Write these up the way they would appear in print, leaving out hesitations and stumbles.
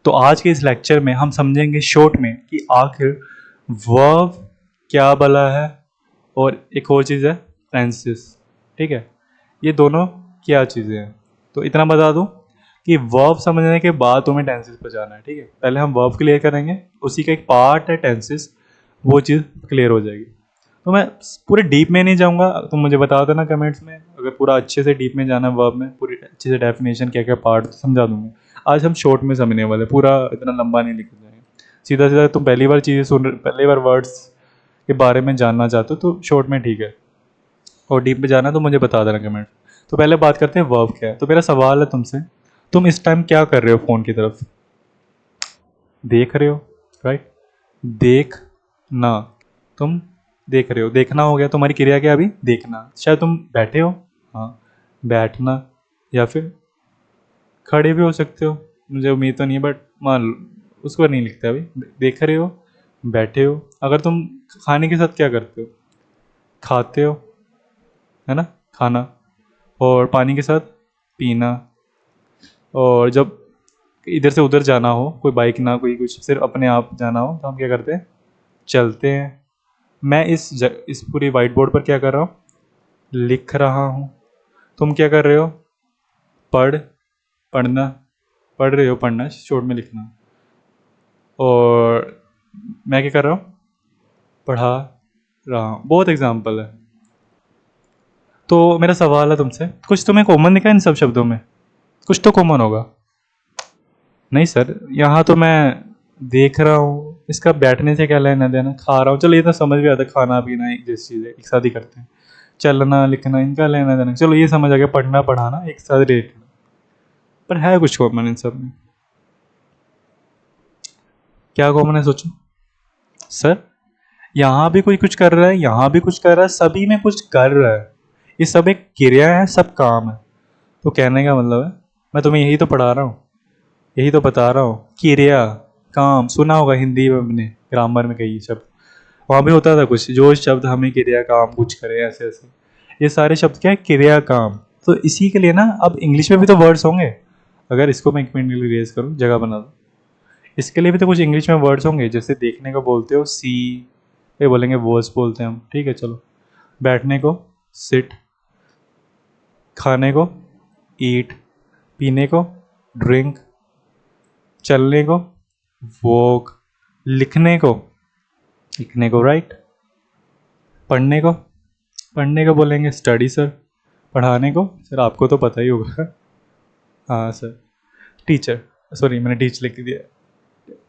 तो आज के इस लेक्चर में हम समझेंगे शॉर्ट में कि आखिर वर्ब क्या भला है और एक और चीज़ है टेंसेस। ठीक है, ये दोनों क्या चीज़ें हैं। तो इतना बता दूं कि वर्ब समझने के बाद तुम्हें टेंसेस पर जाना है। ठीक है, पहले हम वर्ब क्लियर करेंगे, उसी का एक पार्ट है टेंसेस, वो चीज़ क्लियर हो जाएगी। तो मैं पूरे डीप में नहीं जाऊंगा, तुम मुझे बता देना कमेंट्स में अगर पूरा अच्छे से डीप में जाना है वर्ब में, पूरी अच्छे से डेफिनेशन क्या क्या पार्ट समझा दूंगा। आज हम शॉर्ट में समझने वाले, पूरा इतना लंबा नहीं लिख जाएंगे। सीधा सीधा तुम पहली बार चीज़ें सुन रहे, पहली बार वर्ड्स के बारे में जानना चाहते हो तो शॉर्ट में ठीक है, और डीप में जाना तो मुझे बता देना कमेंट। तो पहले बात करते हैं वर्ब क्या है। तो मेरा सवाल है तुमसे, तुम इस टाइम क्या कर रहे हो? फ़ोन की तरफ देख रहे हो, राइट? देखना, तुम देख रहे हो, देखना हो गया। तुम्हारी क्रिया क्या अभी? देखना। शायद तुम बैठे हो, हाँ, बैठना, या फिर खड़े भी हो सकते हो, मुझे उम्मीद तो नहीं है बट मान लो, उसको नहीं लिखते अभी। देख रहे हो, बैठे हो। अगर तुम खाने के साथ क्या करते हो? खाते हो, है ना, खाना। और पानी के साथ पीना। और जब इधर से उधर जाना हो, कोई बाइक ना कोई कुछ, सिर्फ अपने आप जाना हो, तो हम क्या करते हैं? चलते हैं। मैं इस पूरी वाइट बोर्ड पर क्या कर रहा हूँ? लिख रहा हूँ। तुम क्या कर रहे हो? पढ़ना, पढ़ रहे हो, पढ़ना शॉर्ट में लिखना। और मैं क्या कर रहा हूँ? पढ़ा रहा हूँ। बहुत एग्जाम्पल है। तो मेरा सवाल है तुमसे, कुछ तुम्हें कॉमन दिखा इन सब शब्दों में? कुछ तो कॉमन होगा। नहीं सर, यहाँ तो मैं देख रहा हूँ, इसका बैठने से क्या लेना देना? खा रहा हूँ, चलो ये तो समझ भी आता है, खाना पीना एक जैसी चीज़ है, एक साथ ही करते हैं। चलना लिखना, इनका लेना देना, चलो ये समझ आ गया, पढ़ना पढ़ाना एक साथ रिलेटेड। पर है कुछ कॉमन इन सब में? क्या कॉमन है सोचो। सर यहाँ भी कोई कुछ कर रहा है, यहाँ भी कुछ कर रहा है, सभी में कुछ कर रहा है। ये सब एक क्रिया है, सब काम है। तो कहने का मतलब है, मैं तुम्हें यही तो पढ़ा रहा हूँ, यही तो बता रहा हूँ। क्रिया, काम सुना होगा हिंदी में, अपने ग्रामर में कई शब्द, वहाँ भी होता था कुछ, जो शब्द हमें क्रिया काम कुछ करे, ऐसे ऐसे। ये सारे शब्द क्या है? क्रिया काम। तो इसी के लिए ना अब इंग्लिश में भी तो वर्ड्स होंगे। अगर इसको मैं एक मिनट के लिए रेज करूँ, जगह बना दो, इसके लिए भी तो कुछ इंग्लिश में वर्ड्स होंगे। जैसे देखने को बोलते हो सी, ये बोलेंगे वर्ड्स बोलते हैं हम। ठीक है चलो। बैठने को सिट, खाने को ईट, पीने को ड्रिंक, चलने को वॉक, लिखने को राइट, पढ़ने को बोलेंगे स्टडी सर, पढ़ाने को सर आपको तो पता ही होगा। हाँ सर। टीचर, सॉरी मैंने टीच लिख दिया।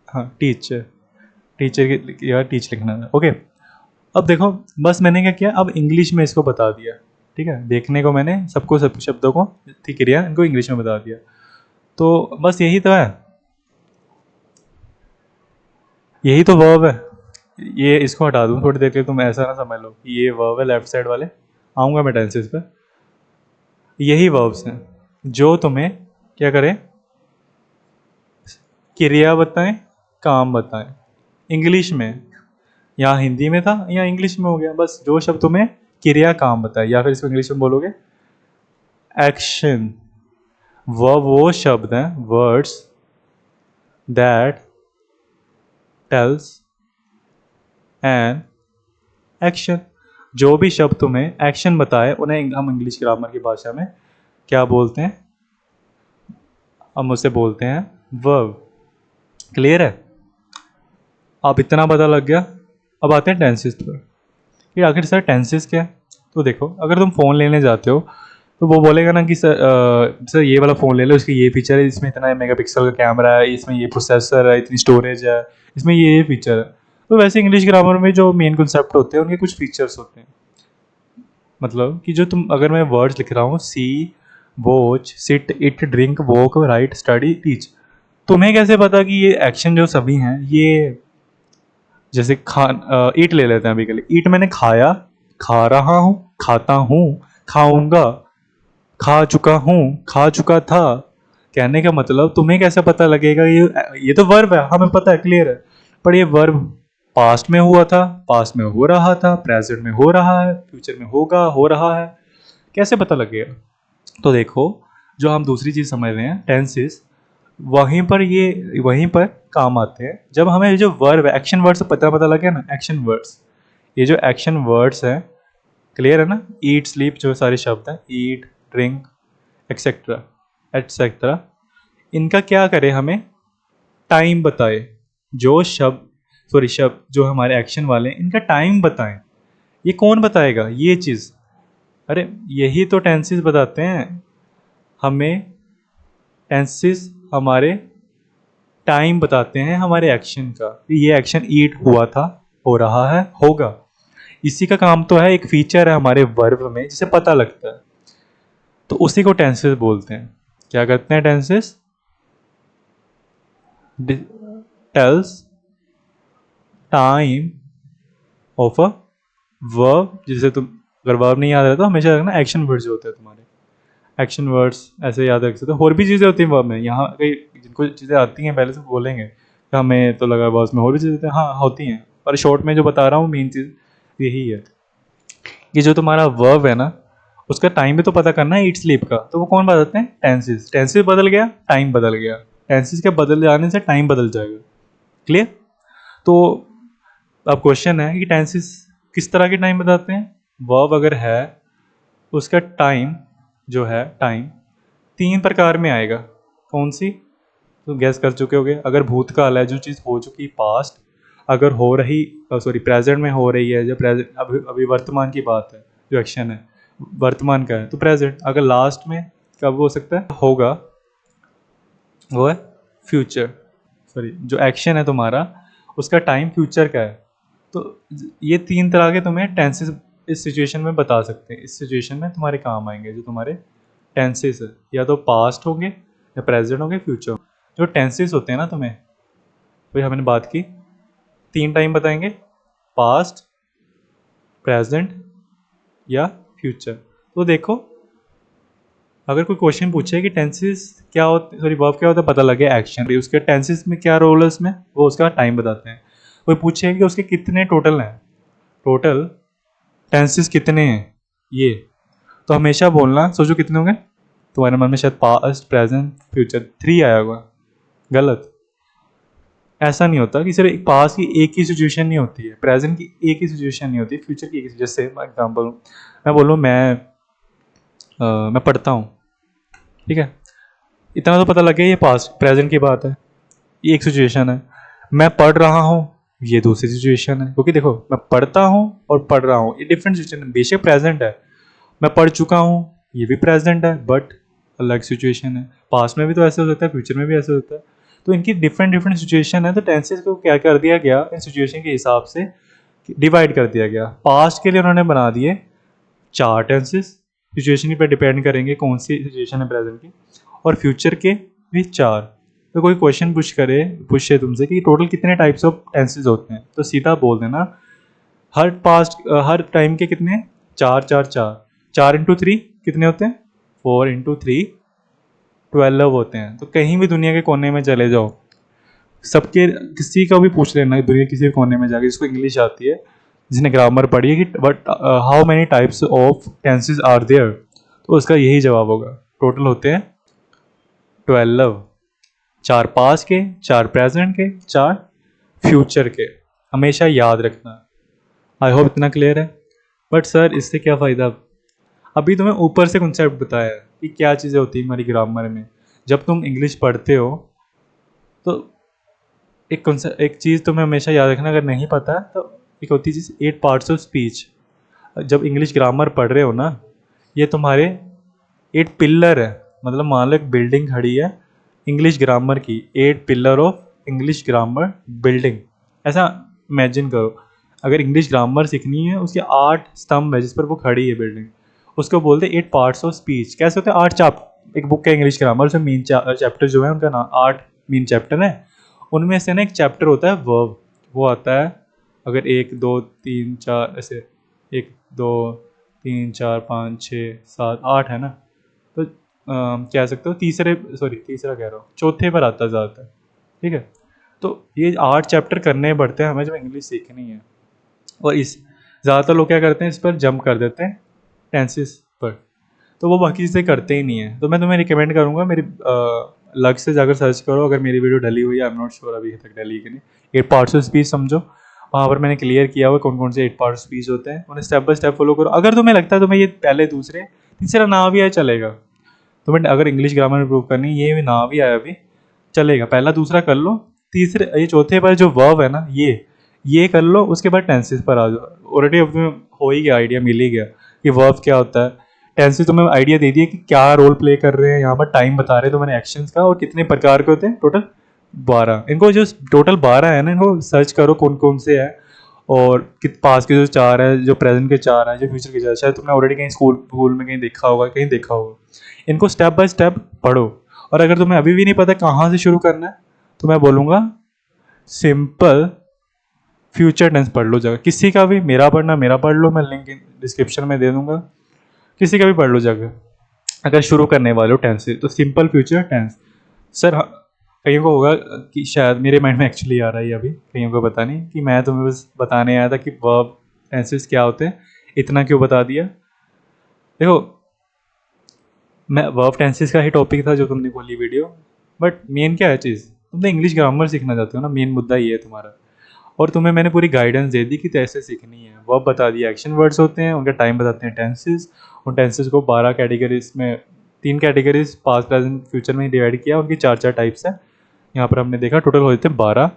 हाँ टीचर, टीचर की यार टीच लिखना था। ओके, अब देखो, बस मैंने क्या किया, अब इंग्लिश में इसको बता दिया। ठीक है, देखने को मैंने सबको, सब शब्दों को, थी क्रिया, इनको इंग्लिश में बता दिया। तो बस यही तो है, यही तो वर्ब है। ये इसको हटा दूँ थोड़ी देर के लिए, तुम ऐसा ना समझ लो कि ये वर्ब है लेफ्ट साइड वाले। आऊँगा मैं टेंसेस पे। यही वर्ब्स हैं जो तुम्हें क्या करें? क्रिया बताएं, काम बताएं। इंग्लिश में, या हिंदी में था या इंग्लिश में हो गया, बस जो शब्द तुम्हें क्रिया काम बताए, या फिर इसको इंग्लिश में बोलोगे एक्शन। वह वो शब्द हैं, words that tells an action. जो भी शब्द तुम्हें एक्शन बताए उन्हें हम इंग्लिश ग्रामर की भाषा में क्या बोलते हैं? हम उसे बोलते हैं वर्ब। क्लियर है? अब इतना पता लग गया। अब आते हैं टेंसेस पर। कि आखिर सर टेंसेस क्या है? तो देखो, अगर तुम फ़ोन लेने जाते हो तो वो बोलेगा ना कि सर ये वाला फ़ोन ले लो, इसकी ये फीचर है, इसमें इतना मेगापिक्सल का कैमरा है, इसमें ये प्रोसेसर है, इतनी स्टोरेज है, इसमें ये फीचर है। तो वैसे इंग्लिश ग्रामर में जो मेन कंसेप्ट होते हैं उनके कुछ फीचर्स होते हैं। मतलब कि जो तुम, अगर मैं वर्ड्स लिख रहा हूँ see, watch, sit, it, drink, walk, write, study, teach, तुम्हें कैसे पता कि ये एक्शन जो सभी हैं ये, जैसे ईट ले लेते हैं अभी के लिए। ईट मैंने खाया, खा रहा हूँ, खाता हूँ, खाऊंगा, खा चुका हूँ, खा चुका था। कहने का मतलब तुम्हें कैसे पता लगेगा ये तो वर्ब है, हमें पता है, क्लियर है। पर ये वर्ब पास्ट में हुआ था, पास्ट में हो रहा था, प्रेजेंट में हो रहा है, फ्यूचर में होगा, हो रहा है, कैसे पता लगेगा? तो देखो, जो हम दूसरी चीज़ समझ रहे हैं टेंसेस, वहीं पर काम आते हैं जब हमें जो वर्ब है, एक्शन वर्ड से पता लगे ना, एक्शन वर्ड्स, ये जो एक्शन वर्ड्स हैं, क्लियर है ना, ईट स्लीप जो सारे शब्द हैं, ईट ड्रिंक एक्सेट्रा एटसेट्रा, इनका क्या करे, हमें टाइम बताए। जो शब्द जो हमारे एक्शन वाले हैं, इनका टाइम बताएं। ये कौन बताएगा ये चीज़? अरे यही तो टेंसेस बताते हैं हमें। टेंसेस हमारे टाइम बताते हैं हमारे एक्शन का, ये एक्शन ईट हुआ था, हो रहा है, होगा। इसी का काम तो है, एक फीचर है हमारे वर्ब में जिसे पता लगता है, तो उसी को टेंसेस बोलते हैं। क्या करते हैं tenses? Tells time of a verb. जिसे तुम, अगर वर्ब नहीं याद है तो हमेशा रखना एक्शन वर्ड्स जो होते हैं तुम्हारे, एक्शन वर्ड्स ऐसे याद रख सकते हो। और भी चीज़ें होती हैं वर्ब में, यहाँ कई जिनको चीज़ें आती हैं पहले से बोलेंगे, कि हमें तो लगा वर्ब्स में और भी चीज़ें होती हैं, हाँ होती हैं, पर शॉर्ट में जो बता रहा हूँ मेन चीज़ यही है कि जो तुम्हारा वर्ब है ना, उसका टाइम भी तो पता करना है ईट स्लीप का, तो वो कौन बताते हैं? टेंसेस। टेंसेस बदल गया, टाइम बदल गया, टेंसेस के बदल जाने से टाइम बदल जाएगा। क्लियर? तो अब क्वेश्चन है कि टेंसेस किस तरह के टाइम बताते हैं? वर्ब अगर है उसका टाइम जो है, टाइम 3 प्रकार में आएगा। कौन सी? तो गैस कर चुके होगे। अगर भूतकाल है, जो चीज़ हो चुकी, पास्ट, अगर हो रही, सॉरी प्रेजेंट में हो रही है, जो प्रेजेंट अभी अभी वर्तमान की बात है, जो एक्शन है वर्तमान का है तो प्रेजेंट। अगर लास्ट में कब हो सकता है, होगा, वो है फ्यूचर। सॉरी, जो एक्शन है तुम्हारा उसका टाइम फ्यूचर का है। तो ये 3 तरह के तुम्हें टेंसेस इस सिचुएशन में बता सकते हैं, इस सिचुएशन में तुम्हारे काम आएंगे जो तुम्हारे टेंसेस है, या तो पास्ट होंगे या प्रेजेंट होंगे फ्यूचर। जो टेंसेस होते हैं ना तुम्हें, वही हमने बात की, 3 टाइम बताएंगे, पास्ट, प्रेजेंट या फ्यूचर। तो देखो, अगर कोई क्वेश्चन पूछे कि टेंसेस क्या होते, सॉरी वर्ब क्या होता है, पता लगे एक्शन, उसके टेंसेस में क्या रोल है उसमें, वो उसका टाइम बताते हैं। कोई पूछे कि उसके कितने टोटल हैं, टोटल टेंसेस कितने हैं, ये तो हमेशा बोलना, सोचो कितने होंगे तुम्हारे मन में, शायद पास्ट प्रेजेंट फ्यूचर 3 आया होगा। गलत। ऐसा नहीं होता कि सिर्फ पास्ट की एक ही सिचुएशन नहीं होती है, प्रेजेंट की एक ही सिचुएशन नहीं होती, फ्यूचर की एक ही। जैसे एग्जाम्पल मैं बोलूँ, मैं पढ़ता हूँ, ठीक है, इतना तो पता लगे ये पास्ट प्रेजेंट की बात है, ये एक सिचुएशन है। मैं पढ़ रहा हूँ, ये दूसरी सिचुएशन है, क्योंकि देखो मैं पढ़ता हूँ और पढ़ रहा हूँ, ये डिफरेंट सिचुएशन है। बेशक प्रेजेंट है, मैं पढ़ चुका हूँ, ये भी प्रेजेंट है, बट अलग सिचुएशन है। पास्ट में भी तो ऐसे हो सकता है, फ्यूचर में भी ऐसे होता है, तो इनकी डिफरेंट डिफरेंट सिचुएशन है। तो टेंसेस को क्या कर दिया गया, इन सिचुएशन के हिसाब से डिवाइड कर दिया गया। पास्ट के लिए उन्होंने बना दिए 4 टेंसेस, सिचुएशन पर डिपेंड करेंगे कौन सी सिचुएशन है प्रेजेंट की, और फ्यूचर के भी 4। तो कोई क्वेश्चन पूछे तुमसे कि टोटल कितने टाइप्स ऑफ टेंसेस होते हैं, तो सीधा बोल देना हर टाइम के कितने, 4 4 4, 4 × 3 कितने होते हैं, 4 × 3 12 होते हैं। तो कहीं भी दुनिया के कोने में चले जाओ, सबके किसी का भी पूछ लेना, दुनिया किसी भी कोने में जाके जिसको इंग्लिश आती है, जिसने ग्रामर पढ़ी है, कि but how many types of tenses are there, तो उसका यही जवाब होगा, टोटल होते हैं 12। 4 पास्ट के, 4 प्रेजेंट के, 4 फ्यूचर के। हमेशा याद रखना। आई होप इतना क्लियर है। बट सर इससे क्या फ़ायदा? अभी तुम्हें ऊपर से कॉन्सेप्ट बताया है कि क्या चीज़ें होती हैं हमारी ग्रामर में। जब तुम इंग्लिश पढ़ते हो तो एक चीज़ तुम्हें हमेशा याद रखना, अगर नहीं पता है तो एक होती है चीज़ 8 पार्ट्स ऑफ स्पीच। जब इंग्लिश ग्रामर पढ़ रहे हो ना, ये तुम्हारे 8 पिलर है। मतलब मान लो एक बिल्डिंग खड़ी है इंग्लिश ग्रामर की, 8 pillar of English grammar building, ऐसा इमेजिन करो। अगर इंग्लिश ग्रामर सीखनी है, उसके 8 स्तंभ है जिस पर वो खड़ी है बिल्डिंग, उसको बोलते हैं 8 पार्ट्स ऑफ स्पीच। कैसे होते हैं? 8 एक बुक है इंग्लिश ग्रामर, उसमें मेन चैप्टर जो है उनका नाम 8 मेन चैप्टर है। उनमें से ना एक चैप्टर होता है वर्ब, वो आता है अगर 1 2 3 4 ऐसे, 1 2 3 4 5 6 7 8 है ना, तो कह सकते हो तीसरा कह रहा हूँ, चौथे पर आता है ज़्यादातर। ठीक है, तो ये 8 चैप्टर करने पड़ते हैं हमें जब इंग्लिश सीखनी है। और इस ज़्यादातर लोग क्या करते हैं, इस पर जंप कर देते हैं टेंसेस पर। तो वो बाकी चीज़ें करते ही नहीं है। तो मैं तुम्हें रिकमेंड करूँगा मेरी लग से जाकर सर्च करो अगर मेरी वीडियो डली हुई है। आई एम नॉट श्योर अभी तक डली है कि नहीं। 8 पार्ट्स ऑफ स्पीच समझो, वहाँ पर मैंने क्लियर किया हुआ कौन कौन से 8 पार्ट स्पीच होते हैं, उन्हें स्टेप बाय स्टेप फॉलो करो। अगर तुम्हें लगता है तुम्हें ये पहले दूसरे तीसरा ना भी आया चलेगा, तुम्हें अगर इंग्लिश ग्रामर इंप्रूव करनी ये भी ना भी आया अभी चलेगा, पहला दूसरा कर लो, तीसरे ये चौथे पर जो वर्ब है ना ये कर लो, उसके बाद टेंसेस पर आ जाओ। ऑलरेडी अब तुम्हें हो ही गया, आइडिया मिल ही गया कि वर्ब क्या होता है। टेंसेस तुम्हें आइडिया दे दिया कि क्या रोल प्ले कर रहे हैं, यहाँ पर टाइम बता रहे हैं तुम्हारे एक्शंस का, और कितने प्रकार के होते हैं टोटल 12। इनको जो टोटल 12 है ना, इनको सर्च करो कौन कौन से है, और कित पास के जो 4 है, जो प्रेजेंट के 4 है, जो फ्यूचर के 4, शायद तुमने ऑलरेडी कहीं स्कूल में कहीं देखा होगा, कहीं देखा होगा। इनको स्टेप बाय स्टेप पढ़ो। और अगर तुम्हें अभी भी नहीं पता कहाँ से शुरू करना है, तो मैं बोलूँगा सिंपल फ्यूचर टेंस पढ़ लो जगह, किसी का भी, मेरा पढ़ लो, मैं लिंक डिस्क्रिप्शन में दे दूंगा, किसी का भी पढ़ लो जगह। अगर शुरू करने वाले हो टेंस से तो सिंपल फ्यूचर टेंस। सर कईयों को होगा कि शायद मेरे माइंड में एक्चुअली आ रहा है अभी, कईयों को पता नहीं, कि मैं तुम्हें बस बताने आया था कि वर्ब टेंसेस क्या होते हैं, इतना क्यों बता दिया। देखो मैं वर्ब टेंसेस का ही टॉपिक था जो तुमने खोली वीडियो, बट मेन क्या है चीज़, तुमने इंग्लिश ग्रामर सीखना चाहते हो ना, मेन मुद्दा ये है तुम्हारा। और तुम्हें मैंने पूरी गाइडेंस दे दी कि कैसे सीखनी है। वर्ब बता दिया, एक्शन वर्ड्स होते हैं, उनका टाइम बताते हैं टेंसेस। उन टेंसेस को 12 कैटेगरीज में, 3 कैटेगरीज पास्ट प्रेजेंट फ्यूचर में डिवाइड किया, उनकी 4 टाइप्स है। यहाँ पर हमने देखा टोटल हो जाते हैं 12।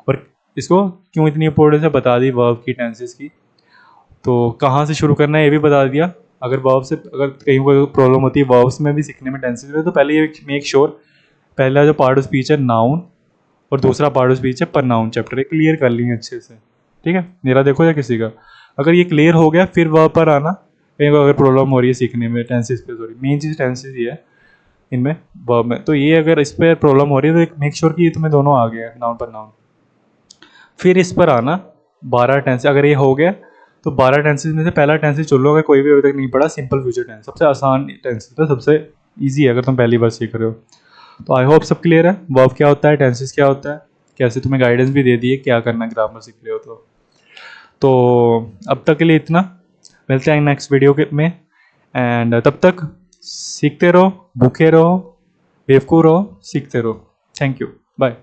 और इसको क्यों इतनी इंपॉर्टेंस है बता दी वर्ब की, टेंसेस की। तो कहाँ से शुरू करना है ये भी बता दिया। अगर वर्ब से, अगर कहीं कोई प्रॉब्लम होती है वर्ब्स में भी सीखने में, टेंसेस में, तो पहले ये मेक श्योर पहला जो पार्ट ऑफ स्पीच है नाउन, और दूसरा पार्ट ऑफ स्पीच है प्रनाउन चैप्टर, ये क्लियर कर लिए अच्छे से। ठीक है, मेरा देखो या किसी का, अगर ये क्लियर हो गया फिर वर्ब पर आना। कहीं को अगर प्रॉब्लम हो रही है सीखने में टेंसेस पे, सॉरी मेन चीज़ टेंसेस ही है इनमें, वर्ब में। तो ये अगर इस पर प्रॉब्लम हो रही है तो मेक श्योर कि ये तुम्हें दोनों आ गया, नाउन पर नाउन। फिर इस पर आना 12 टेंस। अगर ये हो गया तो 12 टेंसेस में से पहला टेंसेस चुन लो, अगर कोई भी अभी तक नहीं पढ़ा, सिंपल फ्यूचर टेंस सबसे आसान टेंस है, सबसे ईजी है अगर तुम पहली बार सीख रहे हो। तो आई होप सब क्लियर है, वर्ब क्या होता है, टेंसेस क्या होता है, कैसे तुम्हें गाइडेंस भी दे दी है क्या करना है ग्रामर सीख रहे हो तो अब तक के लिए इतना। मिलते हैं नेक्स्ट वीडियो के में, एंड तब तक सीखते रहो, भूखे रहो, बेवकूफ़ रहो, सीखते रहो। Thank you, bye.